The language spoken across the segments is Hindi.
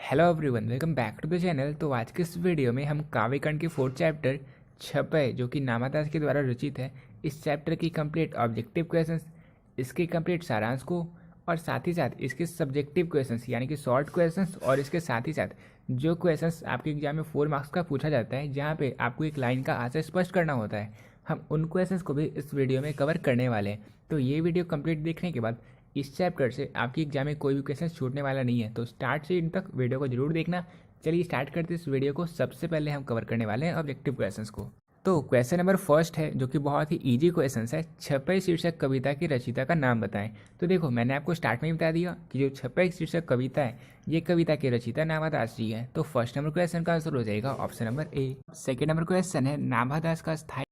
Hello everyone, welcome back to the channel. तो आज के इस वीडियो में हम काव्यकांड के फोर्थ चैप्टर छपय जो कि नामादास के द्वारा रचित है, इस चैप्टर की कंप्लीट ऑब्जेक्टिव क्वेश्चंस, इसके कंप्लीट सारांश को और साथ ही साथ इसके सब्जेक्टिव क्वेश्चंस यानी कि शॉर्ट क्वेश्चंस और इसके साथ ही साथ जो क्वेश्चंस आपके एग्जाम में 4 मार्क्स का पूछा जाता है, जहाँ पे आपको एक लाइन का आंसर स्पष्ट करना होता है, हम उन क्वेश्चंस को भी इस वीडियो में कवर करने वाले हैं। तो ये वीडियो कंप्लीट देखने के बाद इस चैप्टर से आपकी एग्जाम में कोई भी क्वेश्चन छूटने वाला नहीं है, तो स्टार्ट से इन तक वीडियो को जरूर देखना। चलिए स्टार्ट करते हैं इस वीडियो को। सबसे पहले हम कवर करने वाले हैं ऑब्जेक्टिव क्वेश्चंस को। तो क्वेश्चन नंबर फर्स्ट है जो कि बहुत ही इजी क्वेश्चन है, छपय शीर्षक कविता की रचयिता का नाम बताएं। तो देखो, मैंने आपको स्टार्ट में ही बता दिया कि जो छपय शीर्षक कविता है, ये कविता के रचयिता नाभादास जी है। तो फर्स्ट नंबर क्वेश्चन का आंसर हो जाएगा option number A. Second number question है, नाभादास का स्थायी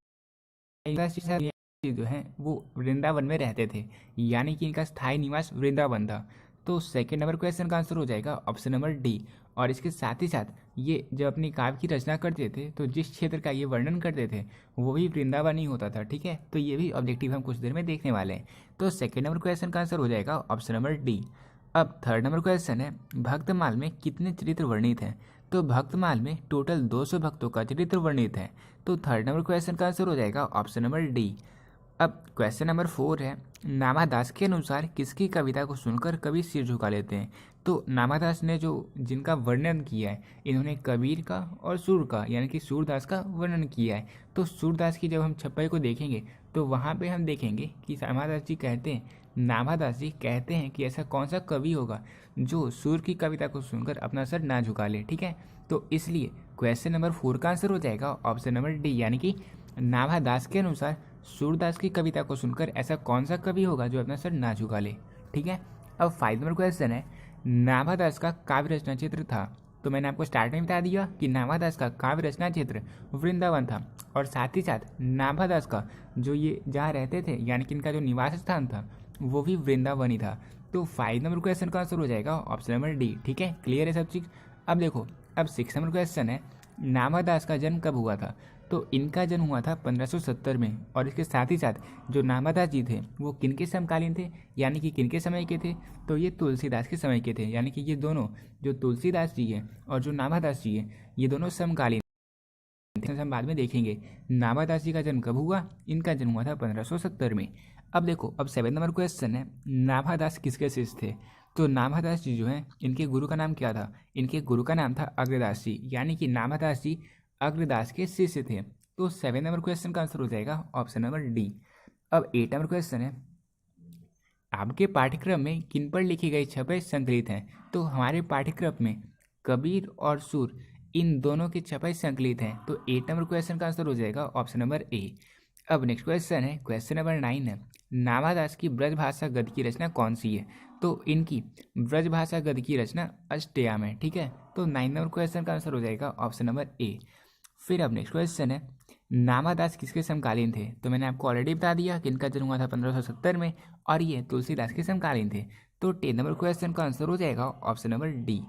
जो है वो वृंदावन में रहते थे, यानी कि इनका स्थायी निवास वृंदावन था। तो सेकेंड नंबर क्वेश्चन का आंसर हो जाएगा ऑप्शन नंबर डी। और इसके साथ ही साथ ये जब अपनी काव्य की रचना करते थे तो जिस क्षेत्र का ये वर्णन करते थे वो भी वृंदावन ही होता था। ठीक है, तो ये भी ऑब्जेक्टिव हम कुछ देर में देखने वाले हैं। तो सेकेंड नंबर क्वेश्चन का आंसर हो जाएगा ऑप्शन नंबर डी। अब थर्ड नंबर क्वेश्चन है, भक्तमाल में कितने चरित्र वर्णित हैं? तो भक्तमाल में टोटल 200 भक्तों का चरित्र वर्णित है। तो थर्ड नंबर क्वेश्चन का आंसर हो जाएगा ऑप्शन नंबर डी। अब क्वेश्चन नंबर 4 है, नामादास के अनुसार किसकी कविता को सुनकर कवि सिर झुका लेते हैं? तो नामादास ने जो जिनका वर्णन किया है, इन्होंने कबीर का और सूर का यानी कि सूरदास का वर्णन किया है। तो सूरदास की जब हम छपई को देखेंगे तो वहाँ पे हम देखेंगे कि नामादास जी कहते हैं कि ऐसा कौन सा कवि होगा जो सूर की कविता को सुनकर अपना सर ना झुका ले। ठीक है, तो इसलिए क्वेश्चन नंबर 4 का आंसर हो जाएगा ऑप्शन नंबर डी, यानी कि नाभादास के अनुसार सूरदास की कविता को सुनकर ऐसा कौन सा कवि होगा जो अपना सर ना झुका ले। ठीक है, अब 5 नंबर क्वेश्चन है, नाभादास का काव्य रचना क्षेत्र था। तो मैंने आपको स्टार्ट में बता दिया कि नाभादास का काव्य रचना क्षेत्र वृंदावन था, और साथ ही साथ नाभादास का जो ये जहाँ रहते थे यानी कि इनका जो निवास स्थान था वो भी वृंदावन ही था। तो 5 नंबर क्वेश्चन का आंसर हो जाएगा ऑप्शन नंबर डी। ठीक है, क्लियर है सब चीज़। अब देखो, अब 6 नंबर क्वेश्चन है, नाभादास का जन्म कब हुआ था? तो इनका जन्म हुआ था 1570 में, और इसके साथ ही साथ जो नाभादास जी थे वो किनके समकालीन थे, यानी कि किनके समय के थे? तो ये तुलसीदास के समय के थे, यानी कि ये दोनों जो तुलसीदास जी हैं और जो नाभादास जी हैं ये दोनों समकालीन थे। हम बाद में देखेंगे नाभादास जी का जन्म कब हुआ। इनका जन्म हुआ था 1570 में। अब देखो, अब 7 नंबर क्वेश्चन है, नाभादास किसके शिष्य थे? तो नाभादास जी जो हैं इनके गुरु का नाम क्या था? इनके गुरु का नाम था अग्रदास जी, यानी कि नाभादास जी अग्रदास के शिष्य थे। तो 7 नंबर क्वेश्चन का आंसर हो जाएगा ऑप्शन नंबर डी। अब 8 नंबर क्वेश्चन है, आपके पाठ्यक्रम में किन पर लिखी गई छपै संकलित हैं? तो हमारे पाठ्यक्रम में कबीर और सूर इन दोनों की छपै संकलित हैं। तो 8 नंबर क्वेश्चन का आंसर हो जाएगा ऑप्शन नंबर ए। अब नेक्स्ट क्वेश्चन है, क्वेश्चन नंबर 9 है, नाभादास की ब्रजभाषा गद्य की रचना कौन सी है? तो इनकी ब्रजभाषा गद्य की रचना अष्टयाम है। ठीक है, तो 9 नंबर क्वेश्चन का आंसर हो जाएगा ऑप्शन नंबर ए। फिर अब नेक्स्ट क्वेश्चन है, नाभादास किसके समकालीन थे? तो मैंने आपको ऑलरेडी बता दिया कि इनका जन्म हुआ था 1570 में, और ये तुलसीदास के समकालीन थे। तो 10 नंबर क्वेश्चन का आंसर हो जाएगा ऑप्शन नंबर डी।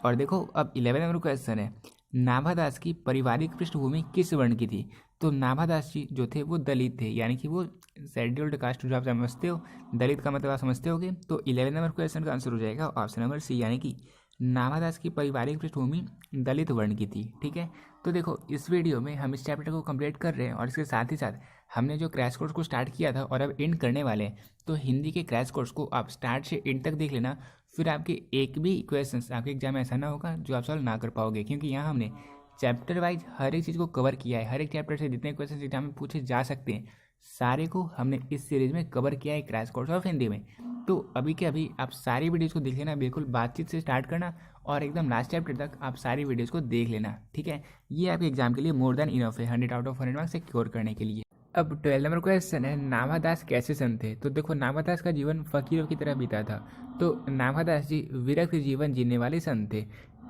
और देखो, अब 11 नंबर क्वेश्चन है, नाभादास की पारिवारिक पृष्ठभूमि किस वर्ण की थी? तो नाभादास जी जो थे वो दलित थे, यानी कि वो शेड्यूल्ड कास्ट जो आप समझते हो, दलित का मतलब आप समझते होगे। तो 11 नंबर क्वेश्चन का आंसर हो जाएगा ऑप्शन नंबर सी, यानी कि नाभादास की पारिवारिक पृष्ठभूमि दलित वर्ण की थी। ठीक है, तो देखो, इस वीडियो में हम इस चैप्टर को कंप्लीट कर रहे हैं, और इसके साथ ही साथ हमने जो क्रैश कोर्स को स्टार्ट किया था और अब एंड करने वाले हैं। तो हिंदी के क्रैश कोर्स को आप स्टार्ट से एंड तक देख लेना, फिर आपके एक भी क्वेश्चन आपके एग्जाम में ऐसा ना होगा जो आप सॉल्व ना कर पाओगे, क्योंकि यहाँ हमने चैप्टर वाइज हर एक चीज़ को कवर किया है। हर एक चैप्टर से जितने क्वेश्चन एग्जाम में पूछे जा सकते हैं सारे को हमने इस सीरीज में कवर किया है, क्रैश कोर्स ऑफ हिंदी में। तो अभी के अभी आप सारी वीडियोज़ को देख लेना, बिल्कुल बातचीत से स्टार्ट करना और एकदम लास्ट चैप्टर तक आप सारी वीडियोज़ को देख लेना। ठीक है, ये आपके एग्जाम के लिए मोर देन इनफ है 100 आउट ऑफ 100 मार्क्स सिक्योर करने के लिए। अब 12 नंबर क्वेश्चन है, नाभादास कैसे संत थे? तो देखो, नाभादास का जीवन फकीरों की तरह बीता था, तो नाभादास जी विरक्त जीवन जीने वाले संत थे।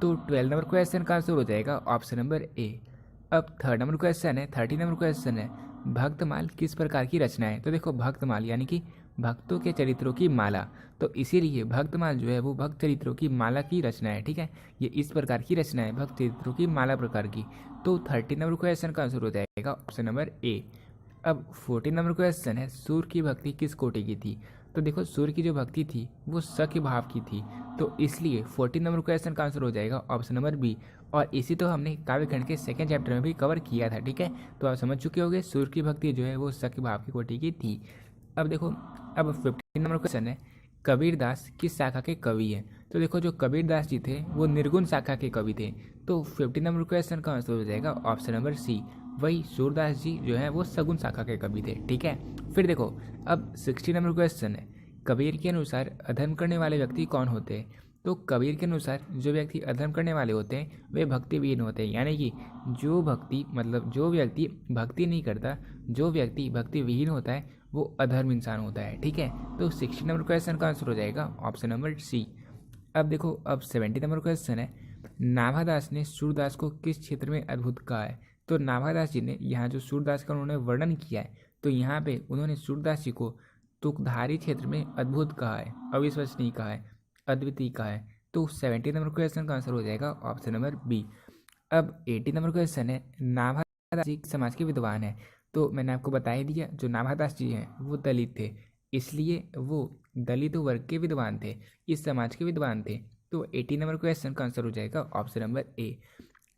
तो 12 नंबर क्वेश्चन का आंसर हो जाएगा ऑप्शन नंबर ए। अब 3rd नंबर क्वेश्चन है, 30 नंबर क्वेश्चन है, भक्तमाल किस प्रकार की रचना है? तो देखो, भक्तमाल यानी कि भक्तों के चरित्रों की माला, तो इसीलिए भक्तमाल जो है वो भक्त चरित्रों की माला की रचना है। ठीक है, ये इस प्रकार की रचना है, भक्त चरित्रों की माला प्रकार की। तो 30 नंबर क्वेश्चन का आंसर हो जाएगा ऑप्शन नंबर ए। अब 14 नंबर क्वेश्चन है, सूर की भक्ति किस कोटि की थी? तो देखो सूर्य की जो भक्ति थी वो सख्य भाव की थी, तो इसलिए 14 नंबर क्वेश्चन का आंसर हो जाएगा ऑप्शन नंबर बी। और इसी तो हमने काव्यखंड के सेकंड चैप्टर में भी कवर किया था, ठीक है। तो आप समझ चुके होंगे सूर्य की भक्ति जो है वो सख्य भाव की कोटि की थी। अब देखो, अब 15 नंबर क्वेश्चन है, कबीरदास किस शाखा के कवि हैं। तो देखो जो कबीरदास जी थे वो निर्गुण शाखा के कवि थे, तो 15 नंबर क्वेश्चन का आंसर हो जाएगा ऑप्शन नंबर सी। वही सूरदास जी जो है वो सगुन शाखा के कवि थे, ठीक है। फिर देखो, अब 16 नंबर क्वेश्चन है, कबीर के अनुसार अधर्म करने वाले व्यक्ति कौन होते हैं। तो कबीर के अनुसार जो व्यक्ति अधर्म करने वाले होते हैं वे भक्तिविहीन होते हैं, यानी कि जो व्यक्ति भक्ति नहीं करता, जो व्यक्ति भक्ति विहीन होता है वो अधर्म इंसान होता है, ठीक है। तो 16 नंबर क्वेश्चन का आंसर हो जाएगा ऑप्शन नंबर सी। अब देखो, अब 70 नंबर क्वेश्चन है, नाभादास ने सूरदास को किस क्षेत्र में अद्भुत कहा है। तो नाभादास जी ने यहाँ जो सूरदास का उन्होंने वर्णन किया है, तो यहाँ पे उन्होंने सूरदास जी को तुकधारी क्षेत्र में अद्भुत कहा है, अविश्वसनीय कहा है, अद्वितीय कहा है। तो 70 नंबर क्वेश्चन का आंसर हो जाएगा ऑप्शन नंबर बी। अब 80 नंबर क्वेश्चन है, नाभादास जी समाज के विद्वान है। तो मैंने आपको बता ही दिया, जो नाभादास जी हैं वो दलित थे, इसलिए वो दलित वर्ग के विद्वान थे, इस समाज के विद्वान थे। तो 80 नंबर क्वेश्चन का आंसर हो जाएगा ऑप्शन नंबर ए।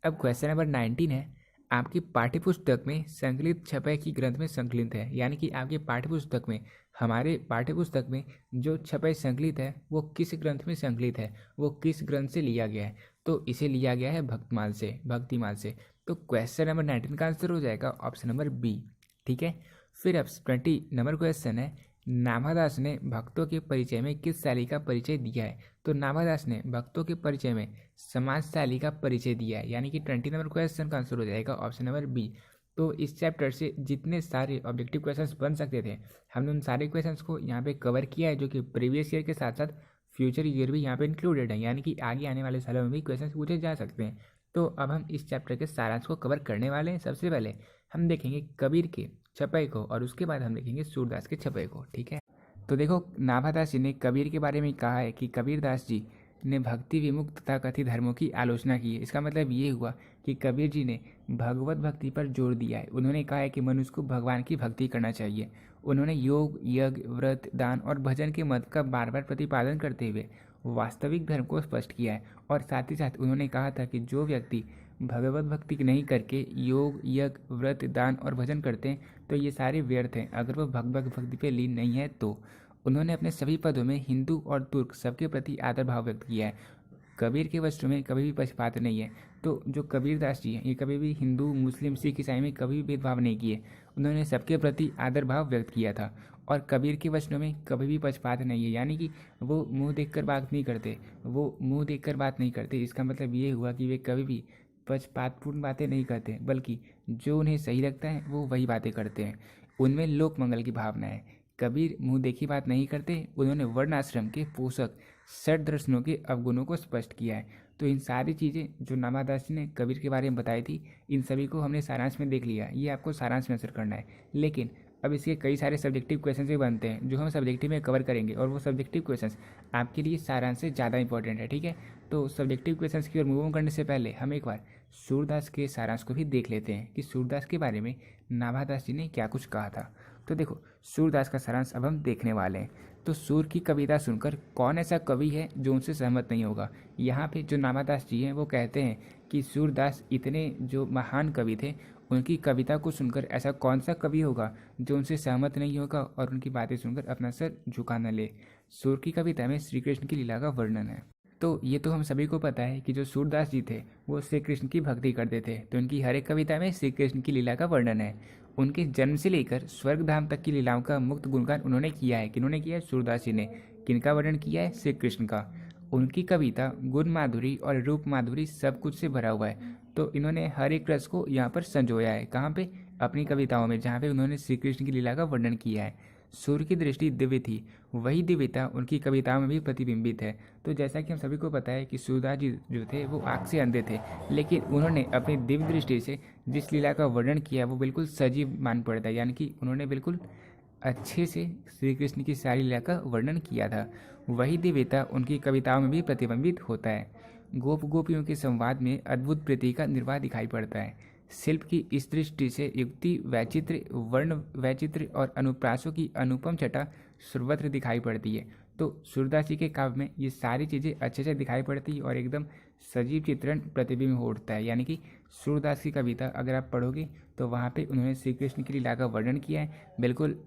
अब क्वेश्चन नंबर 19 है, आपकी पाठ्यपुस्तक में संकलित छपे की ग्रंथ में संकलित है, यानी कि आपके पाठ्यपुस्तक में, हमारे पाठ्यपुस्तक में जो छपे संकलित है वो किस ग्रंथ में संकलित है, वो किस ग्रंथ से लिया गया है। तो इसे लिया गया है भक्तिमाल से। तो क्वेश्चन नंबर 19 का आंसर हो जाएगा ऑप्शन नंबर बी, ठीक है। फिर अब 20 नंबर क्वेश्चन है, नाभादास ने भक्तों के परिचय में किस शैली का परिचय दिया है। तो नाभादास ने भक्तों के परिचय में समाज शैली का परिचय दिया है, यानी कि 20 नंबर क्वेश्चन का आंसर हो जाएगा ऑप्शन नंबर बी। तो इस चैप्टर से जितने सारे ऑब्जेक्टिव क्वेश्चंस बन सकते थे, हमने उन सारे क्वेश्चंस को यहाँ पे कवर किया है, जो कि प्रीवियस ईयर के साथ साथ फ्यूचर ईयर भी यहाँ पे इंक्लूडेड है, यानी कि आगे आने वाले सालों में भी क्वेश्चंस पूछे जा सकते हैं। तो अब हम इस चैप्टर के सारांश को कवर करने वाले हैं। सबसे पहले हम देखेंगे कबीर के छपे को, और उसके बाद हम देखेंगे सूरदास के छपे को, ठीक है। तो देखो, नाभादास जी ने कबीर के बारे में कहा है कि कबीरदास जी ने भक्ति विमुक्त तथा कथित धर्मों की आलोचना की है। इसका मतलब ये हुआ कि कबीर जी ने भगवत भक्ति पर जोर दिया है। उन्होंने कहा है कि मनुष्य को भगवान की भक्ति करना चाहिए। उन्होंने योग, यज्ञ, व्रत, दान और भजन के मत का बार बार प्रतिपादन करते हुए वास्तविक धर्म को स्पष्ट किया है। और साथ ही साथ उन्होंने कहा था कि जो व्यक्ति भगवत भक्ति नहीं करके योग, यज्ञ, व्रत, दान और भजन करते हैं तो ये सारे व्यर्थ हैं, अगर वो भगवत भक्ति पे लीन नहीं है तो। उन्होंने अपने सभी पदों में हिंदू और तुर्क सबके प्रति आदर भाव व्यक्त किया है। कबीर के वस्त्रों में कभी भी पक्षपात नहीं है। तो जो कबीरदास जी हैं ये कभी भी हिंदू, मुस्लिम, सिख, ईसाई में कभी भी भेदभाव नहीं किए। उन्होंने सबके प्रति आदर भाव व्यक्त किया था। और कबीर के वचनों में कभी भी पक्षपात नहीं है, यानी कि वो मुंह देखकर बात नहीं करते। इसका मतलब ये हुआ कि वे कभी भी पक्षपातपूर्ण बातें नहीं करते, बल्कि जो उन्हें सही लगता है वो वही बातें करते हैं। उनमें लोक मंगल की भावना है। कबीर मुंह देखी बात नहीं करते। उन्होंने वर्ण आश्रम के पोषक षट दर्शनों के अवगुणों को स्पष्ट किया है। तो इन सारी चीज़ें जो नाभादास जी ने कबीर के बारे में बताई थी, इन सभी को हमने सारांश में देख लिया। ये आपको सारांश में आंसर करना है। लेकिन अब इसके कई सारे सब्जेक्टिव क्वेश्चन भी बनते हैं जो हम सब्जेक्टिव में कवर करेंगे, और वो सब्जेक्टिव क्वेश्चन आपके लिए सारांश से ज़्यादा इंपॉर्टेंट है, ठीक है। तो सब्जेक्टिव क्वेश्चन की ओर मूव ऑन करने से पहले हम एक बार सूरदास के सारांश को भी देख लेते हैं कि सूरदास के बारे में नाभादास जी ने क्या कुछ कहा था। तो देखो, सूरदास का सारांश अब हम देखने वाले हैं। तो सूर की कविता सुनकर कौन ऐसा कवि है जो उनसे सहमत नहीं होगा। यहाँ पे जो नाभादास जी हैं वो कहते हैं कि सूरदास इतने जो महान कवि थे, उनकी कविता को सुनकर ऐसा कौन सा कवि होगा जो उनसे सहमत नहीं होगा और उनकी बातें सुनकर अपना सर झुका न ले। सूर की कविता में श्री कृष्ण की लीला का वर्णन है। तो ये तो हम सभी को पता है कि जो सूरदास जी थे वो श्री कृष्ण की भक्ति करते थे, तो उनकी हर एक कविता में श्री कृष्ण की लीला का वर्णन है। उनके जन्म से लेकर स्वर्ग धाम तक की लीलाओं का मुक्त गुणगान उन्होंने किया है। किन्होंने किया है? सूरदास जी ने। किनका वर्णन किया है? श्री कृष्ण का। उनकी कविता गुण माधुरी और रूप माधुरी सब कुछ से भरा हुआ है। तो इन्होंने हर एक रस को यहाँ पर संजोया है। कहाँ पे? अपनी कविताओं में, जहाँ पे उन्होंने श्री कृष्ण की लीला का वर्णन किया है। सूर्य की दृष्टि दिव्य थी, वही दिव्यता उनकी कविताओं में भी प्रतिबिंबित है। तो जैसा कि हम सभी को पता है कि सूरदास जी जो थे वो आँख से अंधे थे, लेकिन उन्होंने अपनी दिव्य दृष्टि से जिस लीला का वर्णन किया वो बिल्कुल सजीव मान पड़ता है, यानी कि उन्होंने बिल्कुल अच्छे से श्री कृष्ण की सारी लीला का वर्णन किया था। वही दिव्यता उनकी कविताओं में भी प्रतिबिंबित होता है। गोप गोपियों के संवाद में अद्भुत प्रीति का निर्वाह दिखाई पड़ता है। शिल्प की इस दृष्टि से युक्ति, वैचित्र्य, वर्ण वैचित्र्य और अनुप्रासों की अनुपम छटा सर्वत्र दिखाई पड़ती है। तो सूरदास जी के काव्य में ये सारी चीज़ें अच्छे से दिखाई पड़ती है और एकदम सजीव चित्रण प्रतिबिंब हो उठता है। यानी कि सूरदास की कविता अगर आप पढ़ोगे तो वहाँ पे उन्होंने श्री कृष्ण की लीला का वर्णन किया है। बिल्कुल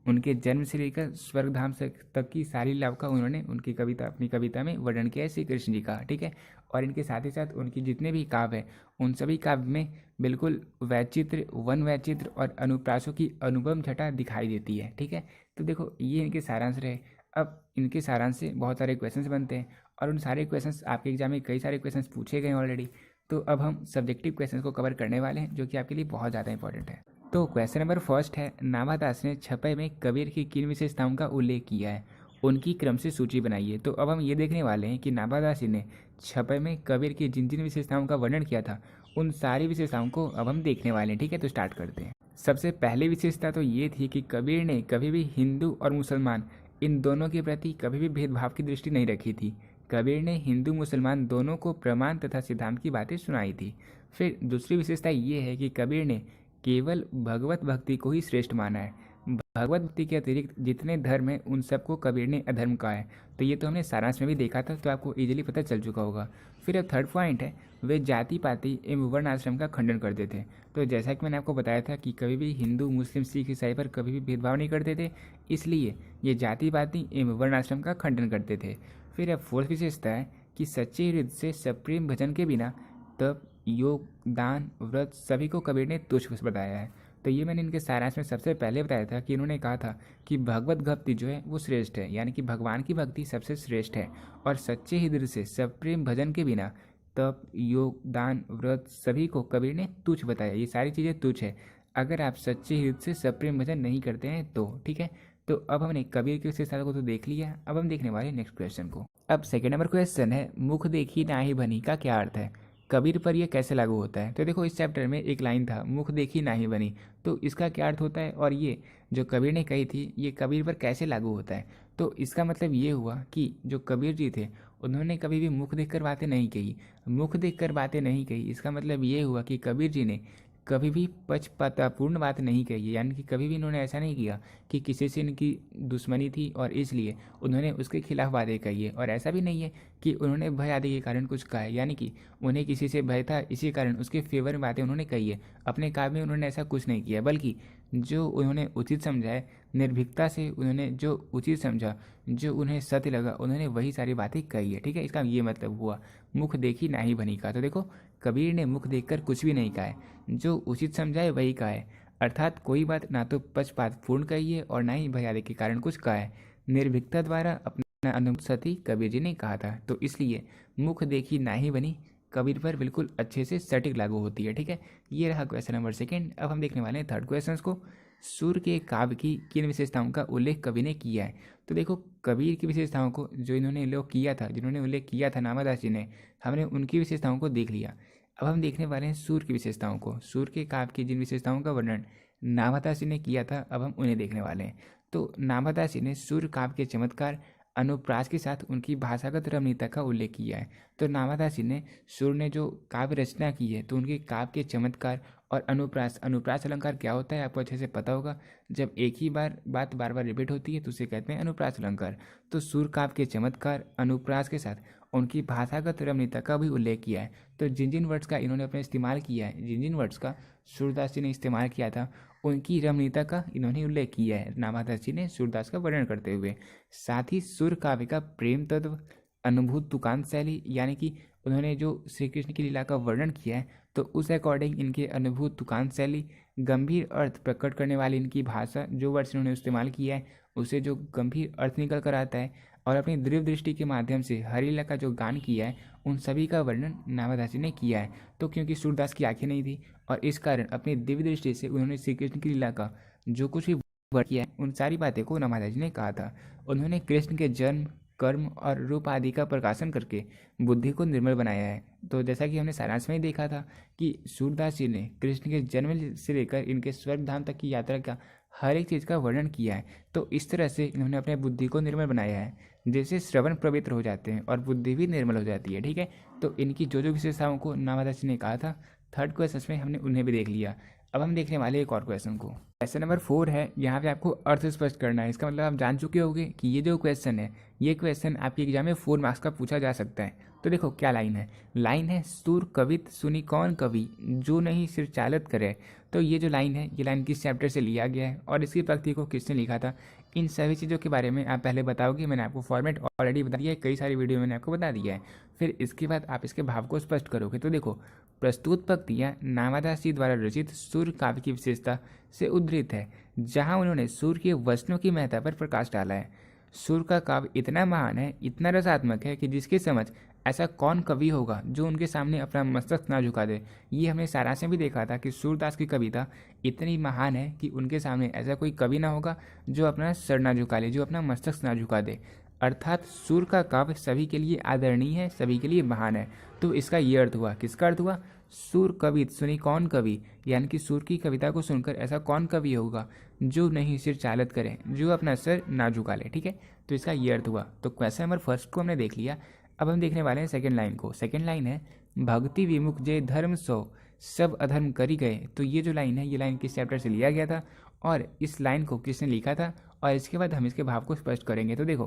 उनके जन्म से लेकर स्वर्गधाम से तक की सारी लीलाओं का उन्होंने अपनी कविता में वर्णन किया है श्री कृष्ण जी का, ठीक है। और इनके साथ ही साथ उनकी जितने भी काव्य हैं उन सभी काव्य में बिल्कुल वैचित्र, वन वैचित्र और अनुप्रासों की अनुपम छटा दिखाई देती है, ठीक है। तो देखो ये इनके सारांश रहे। अब इनके सारांश से बहुत सारे क्वेश्चंस बनते हैं और उन सारे क्वेश्चंस आपके एग्जाम में कई सारे क्वेश्चंस पूछे गए ऑलरेडी। तो अब हम सब्जेक्टिव क्वेश्चंस को कवर करने वाले हैं जो कि आपके लिए बहुत ज़्यादा इंपॉर्टेंट है। तो क्वेश्चन नंबर फर्स्ट है, नाभादास ने छपे में कबीर की किन विशेषताओं का उल्लेख किया है, उनकी क्रम से सूची बनाइए। तो अब हम ये देखने वाले हैं कि नाभादास जी ने छपे में कबीर की जिन जिन विशेषताओं का वर्णन किया था उन सारी विशेषताओं को अब हम देखने वाले हैं, ठीक है। तो स्टार्ट करते हैं। सबसे पहली विशेषता तो ये थी कि कबीर ने कभी भी हिंदू और मुसलमान इन दोनों के प्रति कभी भी भेदभाव की दृष्टि नहीं रखी थी। कबीर ने हिंदू मुसलमान दोनों को प्रमाण तथा सिद्धांत की बातें सुनाई थी। फिर दूसरी विशेषता ये है कि कबीर ने केवल भगवत भक्ति को ही श्रेष्ठ माना है। भगवत भक्ति के अतिरिक्त जितने धर्म हैं उन सबको कबीर ने अधर्म कहा है। तो ये तो हमने सारांश में भी देखा था, तो आपको इजीली पता चल चुका होगा। फिर अब थर्ड पॉइंट है, वे जाति पाति एवं वर्ण आश्रम का खंडन करते थे। तो जैसा कि मैंने आपको बताया था कि कभी भी हिंदू मुस्लिम सिख ईसाई पर कभी भी भेदभाव नहीं करते थे, इसलिए ये जाति पाति एवं वर्ण आश्रम का खंडन करते थे। फिर अब फोर्थ विशेषता है कि सच्चे हृदय से सप्रेम भजन के बिना तप योग दान व्रत सभी को कबीर ने तुच्छ बताया है। तो ये मैंने इनके सारांश में सबसे पहले बताया था कि इन्होंने कहा था कि भगवत भक्ति जो है वो श्रेष्ठ है, यानी कि भगवान की भक्ति सबसे श्रेष्ठ है। और सच्चे हृदय से सप्रेम भजन के बिना तप योग दान व्रत सभी को कबीर ने तुच्छ बताया। ये सारी चीज़ें तुच्छ है अगर आप सच्चे हृदय से सप्रेम भजन नहीं करते हैं तो, ठीक है। तो अब हमने कबीर की विशेषता को तो देख लिया, अब हम देखने वाले नेक्स्ट क्वेश्चन को। अब सेकेंड नंबर क्वेश्चन है, मुख देखी नाहि बनी का क्या अर्थ है, कबीर पर यह कैसे लागू होता है। तो देखो इस चैप्टर में एक लाइन था, मुख देखी नाही बनी, तो इसका क्या अर्थ होता है और ये जो कबीर ने कही थी ये कबीर पर कैसे लागू होता है। तो इसका मतलब ये हुआ कि जो कबीर जी थे उन्होंने कभी भी मुख देखकर बातें नहीं कही। मुख देखकर बातें नहीं कही इसका मतलब ये हुआ कि कबीर जी ने कभी भी पक्षपातपूर्ण बात नहीं कही है, यानी कि कभी भी इन्होंने ऐसा नहीं किया कि किसी से इनकी दुश्मनी थी और इसलिए उन्होंने उसके खिलाफ बातें कही है। और ऐसा भी नहीं है कि उन्होंने भय आदि के कारण कुछ कहा है, यानी कि उन्हें किसी से भय था इसी कारण उसके फेवर में बातें उन्होंने कही है। अपने काव्य में उन्होंने ऐसा कुछ नहीं किया, बल्कि जो उन्होंने उचित समझा है निर्भीकता से उन्होंने जो उचित समझा, जो उन्हें सत्य लगा उन्होंने वही सारी बातें कही है, ठीक है। इसका ये मतलब हुआ मुख देखी नाही बनी का। तो देखो कबीर ने मुख देखकर कुछ भी नहीं कहा है, जो उचित समझा है वही कहा है। अर्थात कोई बात ना तो पक्षपातपूर्ण कही है और ना ही भय आदि के कारण कुछ कहा है। निर्भीकता द्वारा अपना अनुभव सती कबीर जी ने कहा था। तो इसलिए मुख देखी नाही बनी कबीर पर बिल्कुल अच्छे से सटीक लागू होती है, ठीक है। ये रहा क्वेश्चन नंबर सेकेंड। अब हम देखने वाले हैं थर्ड क्वेश्चन को, सूर्य के काव्य की किन विशेषताओं का उल्लेख कवि ने किया है। तो देखो कबीर की विशेषताओं को जो इन्होंने उल्लेख किया था, जिन्होंने उल्लेख किया था नामादास जी ने, हमने उनकी विशेषताओं को देख लिया। अब हम देखने वाले हैं सूर्य की विशेषताओं को। सूर्य के काव्य की जिन विशेषताओं का वर्णन नामादास जी ने किया था अब हम उन्हें देखने वाले हैं। तो नामादास जी ने सूर्य काव्य के चमत्कार अनुप्रास के साथ उनकी भाषागत रमणीयता का उल्लेख किया है। तो नामादास जी ने सूर्य ने जो काव्य रचना की है तो उनके काव्य के चमत्कार और अनुप्रास, अनुप्रास अलंकार क्या होता है आपको अच्छे से पता होगा। जब एक ही बात बार बार रिपीट होती है तो उसे कहते हैं अनुप्रास अलंकार। तो सूर्य काव्य के चमत्कार अनुप्रास के साथ उनकी भाषागत रमणीयता का भी उल्लेख किया है। तो जिन जिन वर्ड्स का इन्होंने अपने इस्तेमाल किया है, जिन जिन वर्ड्स का सूरदास जी ने इस्तेमाल किया था उनकी रमणीयता का इन्होंने उल्लेख किया है नामादास जी ने सूरदास का वर्णन करते हुए। साथ ही सूर्य काव्य का प्रेम तत्व, अनुभूत तुकांत शैली, यानी कि उन्होंने जो श्री कृष्ण की लीला का वर्णन किया है तो उस अकॉर्डिंग इनके अनुभूत तुकांत शैली, गंभीर अर्थ प्रकट करने वाली इनकी भाषा, जो वर्ड्स इन्होंने इस्तेमाल किया है उसे जो गंभीर अर्थ निकल कर आता है, और अपनी दिव्य दृष्टि के माध्यम से हरिलीला का जो गान किया है उन सभी का वर्णन नामादास जी ने किया है। तो क्योंकि सूरदास की आंखें नहीं थी और इस कारण अपनी दिव्य दृष्टि से उन्होंने श्री कृष्ण की लीला का जो कुछ भी वर्णन किया है उन सारी बातें को नामादास जी ने कहा था। उन्होंने कृष्ण के जन्म, कर्म और रूप आदि का प्रकाशन करके बुद्धि को निर्मल बनाया है। तो जैसा कि हमने सारांश में ही देखा था कि सूरदास जी ने कृष्ण के जन्म से लेकर इनके स्वर्गधाम तक की यात्रा का हर एक चीज़ का वर्णन किया है। तो इस तरह से इन्होंने अपने बुद्धि को निर्मल बनाया है, जैसे श्रवण पवित्र हो जाते हैं और बुद्धि भी निर्मल हो जाती है, ठीक है। तो इनकी जो जो विशेषताओं को नामादास जी ने कहा था थर्ड क्वेश्चन में हमने उन्हें भी देख लिया। अब हम देखने वाले एक और क्वेश्चन को। क्वेश्चन नंबर 4 है, यहाँ पे आपको अर्थ स्पष्ट करना है। इसका मतलब आप जान चुके होंगे कि ये जो क्वेश्चन है, ये क्वेश्चन आपके एग्जाम में 4 मार्क्स का पूछा जा सकता है। तो देखो क्या लाइन है, लाइन है सुर कवित सुनी कौन कवि जो नहीं सिर चालत करे। तो ये जो लाइन है, ये लाइन किस चैप्टर से लिया गया है और इसकी पंक्ति को किसने लिखा था, इन सभी चीज़ों के बारे में आप पहले बताओगे। मैंने आपको फॉर्मेट ऑलरेडी बता दिया है, कई सारी वीडियो मैंने आपको बता दिया है। फिर इसके बाद आप इसके भाव को स्पष्ट करोगे। तो देखो, प्रस्तुत पंक्तियाँ नामादास जी द्वारा रचित सुर काव्य की विशेषता से उद्धृत है, जहाँ उन्होंने सुर के वचनों की महत्ता पर प्रकाश डाला है। सुर का काव्य इतना महान है, इतना रसात्मक है कि जिसकी समझ ऐसा कौन कवि होगा जो उनके सामने अपना मस्तक ना झुका दे। ये हमने सारांश में भी देखा था कि सूरदास की कविता इतनी महान है कि उनके सामने ऐसा कोई कवि ना होगा जो अपना सर ना झुका ले, जो अपना मस्तक ना झुका दे। अर्थात सुर का काव्य सभी के लिए आदरणीय है, सभी के लिए महान है। तो इसका ये अर्थ हुआ, किसका अर्थ हुआ, सुर कवित सुनी कौन कवि, यानी कि सुर की कविता को सुनकर ऐसा कौन कवि होगा जो नहीं सिर चालत करे, जो अपना सर ना झुका ले। ठीक है, तो इसका ये अर्थ हुआ। तो क्वेश्चन नंबर फर्स्ट को हमने देख लिया। अब हम देखने वाले हैं सेकंड लाइन को। सेकंड लाइन है, भक्ति विमुख जय धर्म सो सब अधर्म करी गए। तो ये जो लाइन है, ये लाइन किस चैप्टर से लिया गया था और इस लाइन को किसने लिखा था, और इसके बाद हम इसके भाव को स्पष्ट करेंगे। तो देखो,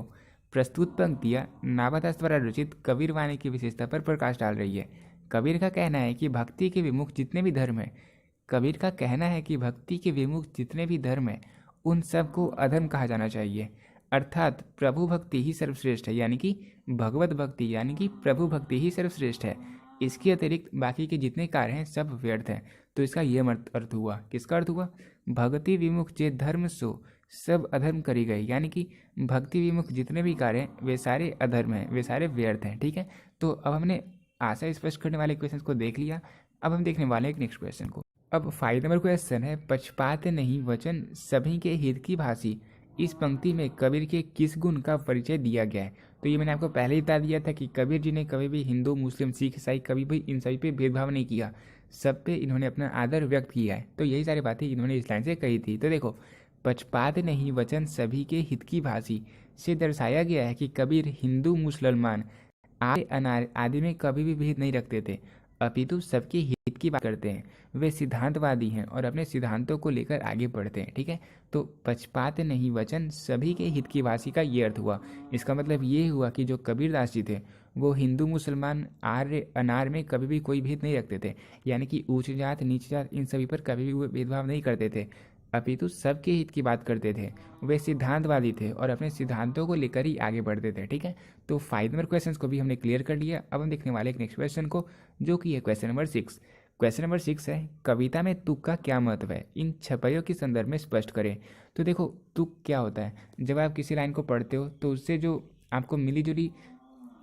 प्रस्तुत पंक्तियाँ नाभादास द्वारा रचित कबीर वाणी की विशेषता पर प्रकाश डाल रही है। कबीर का कहना है कि भक्ति के विमुख जितने भी धर्म है, कबीर का कहना है कि भक्ति के विमुख जितने भी धर्म है उन सब को अधर्म कहा जाना चाहिए। अर्थात प्रभु भक्ति ही सर्वश्रेष्ठ है, यानी कि भगवत भक्ति यानी कि प्रभु भक्ति ही सर्वश्रेष्ठ है। इसके अतिरिक्त बाकी के जितने कार्य हैं सब व्यर्थ हैं। तो इसका यह अर्थ हुआ, किसका अर्थ हुआ, भक्ति विमुख जे धर्म सो सब अधर्म करी गए, यानी कि भक्ति विमुख जितने भी कार्य हैं वे सारे अधर्म हैं, वे सारे व्यर्थ हैं। ठीक है, तो अब हमने आशा स्पष्ट करने वाले क्वेश्चन को देख लिया। अब हम देखने वाले एक नेक्स्ट क्वेश्चन को। अब 5 नंबर क्वेश्चन है, पक्षपात नहीं वचन सभी के हित की भाषी। इस पंक्ति में कबीर के किस गुण का परिचय दिया गया है। तो ये मैंने आपको पहले ही बता दिया था कि कबीर जी ने कभी भी हिंदू मुस्लिम सिख ईसाई कभी भी इन सभी पे भेदभाव नहीं किया, सब पे इन्होंने अपना आदर व्यक्त किया है। तो यही सारी बातें इन्होंने इस लाइन से कही थी। तो देखो, पक्षपात नहीं वचन सभी के हित की भाषी से दर्शाया गया है कि कबीर हिंदू मुसलमान आदि में कभी भी भेद नहीं रखते थे, अपितु सबके हित की बात करते हैं। वे सिद्धांतवादी हैं और अपने सिद्धांतों को लेकर आगे बढ़ते हैं। ठीक है, तो पक्षपात नहीं वचन सभी के हित की भाषी का ये अर्थ हुआ। इसका मतलब ये हुआ कि जो कबीरदास जी थे वो हिंदू मुसलमान आर्य अनार में कभी भी कोई भेद नहीं रखते थे, यानी कि ऊंच जात नीच जात इन सभी पर कभी भी वो भेदभाव नहीं करते थे, अपितु सबके हित की बात करते थे। वे सिद्धांतवादी थे और अपने सिद्धांतों को लेकर ही आगे बढ़ते थे। ठीक है, तो 5 नंबर क्वेश्चन को भी हमने क्लियर कर लिया। अब हम देखने वाले एक नेक्स्ट क्वेश्चन को, जो कि है क्वेश्चन नंबर 6। क्वेश्चन नंबर 6 है, कविता में तुक का क्या महत्व है, इन छपाइयों के संदर्भ में स्पष्ट करें। तो देखो, तुक क्या होता है, जब आप किसी लाइन को पढ़ते हो तो उससे जो आपको मिली जुली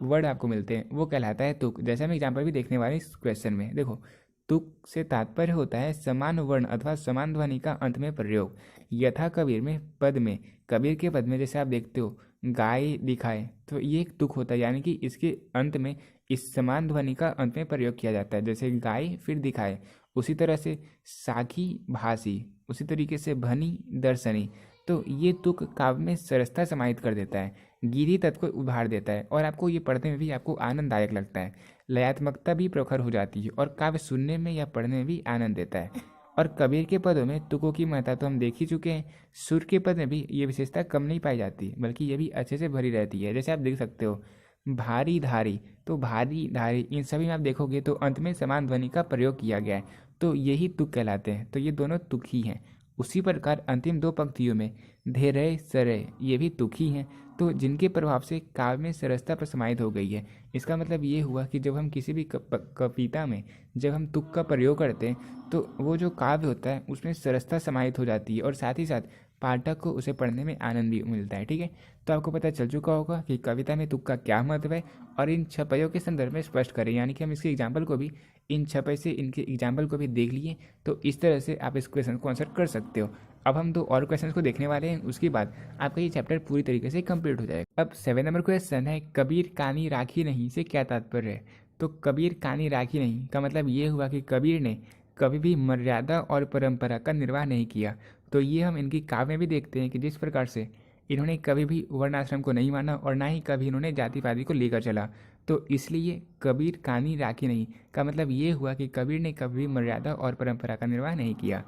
वर्ड आपको मिलते हैं वो कहलाता है तुक। जैसे हम एग्जाम्पल भी देखने वाले इस क्वेश्चन में, देखो, तुक से तात्पर्य होता है समान वर्ण अथवा समान ध्वनि का अंत में प्रयोग। यथा कबीर में पद में, कबीर के पद में जैसे आप देखते हो गाय दिखाए, तो ये एक तुक होता है, यानी कि इसके अंत में इस समान ध्वनि का अंत में प्रयोग किया जाता है। जैसे गाय फिर दिखाए, उसी तरह से साखी भासी, उसी तरीके से भनी दर्शनी। तो ये तुक काव्य में सरसता समाहित कर देता है, गीधी तत्व को उभार देता है और आपको ये पढ़ने में भी आपको आनंददायक लगता है। लयात्मकता भी प्रखर हो जाती है और काव्य सुनने में या पढ़ने में भी आनंद देता है। और कबीर के पदों में तुकों की महत्ता तो हम देख ही चुके हैं। सुर के पद में भी ये विशेषता कम नहीं पाई जाती, बल्कि ये भी अच्छे से भरी रहती है। जैसे आप देख सकते हो भारी धारी, तो भारी धारी इन सभी में आप देखोगे तो अंत में समान ध्वनि का प्रयोग किया गया है, तो यही तुक कहलाते हैं। तो ये दोनों तुक ही हैं। उसी प्रकार अंतिम 2 पंक्तियों में धैर्य सरय ये भी तुक ही हैं, तो जिनके प्रभाव से काव्य में सरसता पर समाहित हो गई है। इसका मतलब ये हुआ कि जब हम किसी भी कविता में जब हम तुक का प्रयोग करते हैं तो वो जो काव्य होता है उसमें सरसता समाहित हो जाती है और साथ ही साथ पाठक को उसे पढ़ने में आनंद भी मिलता है। ठीक है, तो आपको पता चल चुका होगा कि कविता में तुक का क्या महत्व है और इन छपाइयों के संदर्भ में स्पष्ट करें, यानी कि हम इसके एग्जाम्पल को भी इन छपाई से इनके एग्जाम्पल को भी देख लिए, तो इस तरह से आप इस क्वेश्चन को आंसर कर सकते हो। अब हम 2 और क्वेश्चन को देखने वाले हैं, उसके बाद आपका ये चैप्टर पूरी तरीके से कंप्लीट हो जाएगा। अब 7 नंबर क्वेश्चन है, कबीर कानी राखी नहीं से क्या तात्पर्य है। तो कबीर कानी राखी नहीं का मतलब ये हुआ कि कबीर ने कभी भी मर्यादा और परंपरा का निर्वाह नहीं किया। तो ये हम इनकी काव्य में भी देखते हैं कि जिस प्रकार से इन्होंने कभी भी वर्णाश्रम को नहीं माना और ना ही कभी इन्होंने जातिवादी को लेकर चला, तो इसलिए कबीर कानी राखी नहीं का मतलब ये हुआ कि कबीर ने कभी मर्यादा और परंपरा का निर्वाह नहीं किया।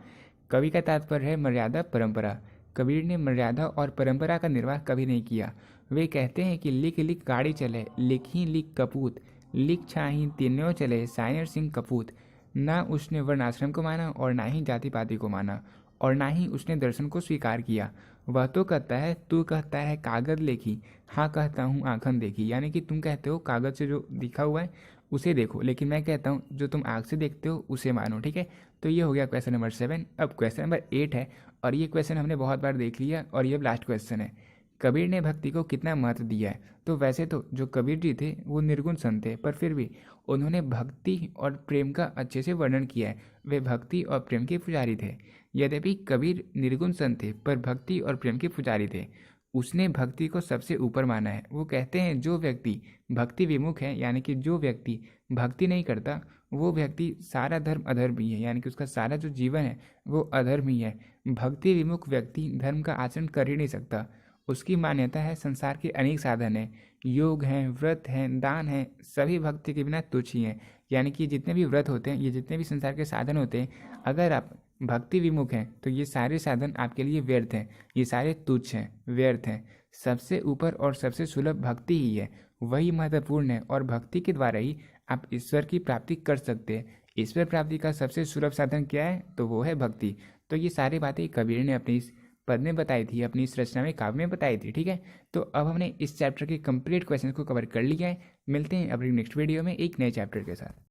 कवि का तात्पर्य है मर्यादा परंपरा। कबीर ने मर्यादा और परंपरा का निर्वाह कभी नहीं किया। वे कहते हैं कि लिख लिख गाड़ी चले, लिखी लिख कपूत, लिख छाही तीनों चले, सायर सिंह कपूत। ना उसने वर्णाश्रम को माना और ना ही जाति पाति को माना और ना ही उसने दर्शन को स्वीकार किया। वह तो कहता है, तू कहता है कागज लेखी, हाँ कहता हूँ आँखन देखी। यानी कि तुम कहते हो कागज से जो लिखा हुआ है उसे देखो, लेकिन मैं कहता हूँ जो तुम आँख से देखते हो उसे मानो। ठीक है, तो ये हो गया क्वेश्चन नंबर 7। अब क्वेश्चन नंबर 8 है और ये क्वेश्चन हमने बहुत बार देख लिया और ये लास्ट क्वेश्चन है। कबीर ने भक्ति को कितना महत्व दिया है? तो वैसे तो जो कबीर जी थे वो निर्गुण संत थे, पर फिर भी उन्होंने भक्ति और प्रेम का अच्छे से वर्णन किया है। वे भक्ति और प्रेम के पुजारी थे। यद्यपि कबीर निर्गुण संत थे पर भक्ति और प्रेम के पुजारी थे। उसने भक्ति को सबसे ऊपर माना है। वो कहते हैं जो व्यक्ति भक्ति विमुख है, यानी कि जो व्यक्ति भक्ति नहीं करता, वो व्यक्ति सारा धर्म अधर्म ही है, यानी कि उसका सारा जो जीवन है वो अधर्म ही है। भक्ति विमुख व्यक्ति धर्म का आचरण कर ही नहीं सकता। उसकी मान्यता है संसार के अनेक साधन हैं, योग हैं, व्रत हैं, दान हैं, सभी भक्ति के बिना तुच्छ ही हैं। यानी कि जितने भी व्रत होते हैं, ये जितने भी संसार के साधन होते हैं, अगर आप भक्ति विमुख हैं तो ये सारे साधन आपके लिए व्यर्थ हैं, ये सारे तुच्छ हैं, व्यर्थ हैं। सबसे ऊपर और सबसे सुलभ भक्ति ही है, वही महत्वपूर्ण है और भक्ति के द्वारा ही आप ईश्वर की प्राप्ति कर सकते हैं। ईश्वर प्राप्ति का सबसे सुलभ साधन क्या है? तो वो है भक्ति। तो ये सारी बातें कबीर ने अपनी इस पद में बताई थी, अपनी इस रचना में, काव्य में बताई थी। ठीक है, तो अब हमने इस चैप्टर के कंप्लीट क्वेश्चन को कवर कर लिया है। मिलते हैं अपनी नेक्स्ट वीडियो में एक नए चैप्टर के साथ।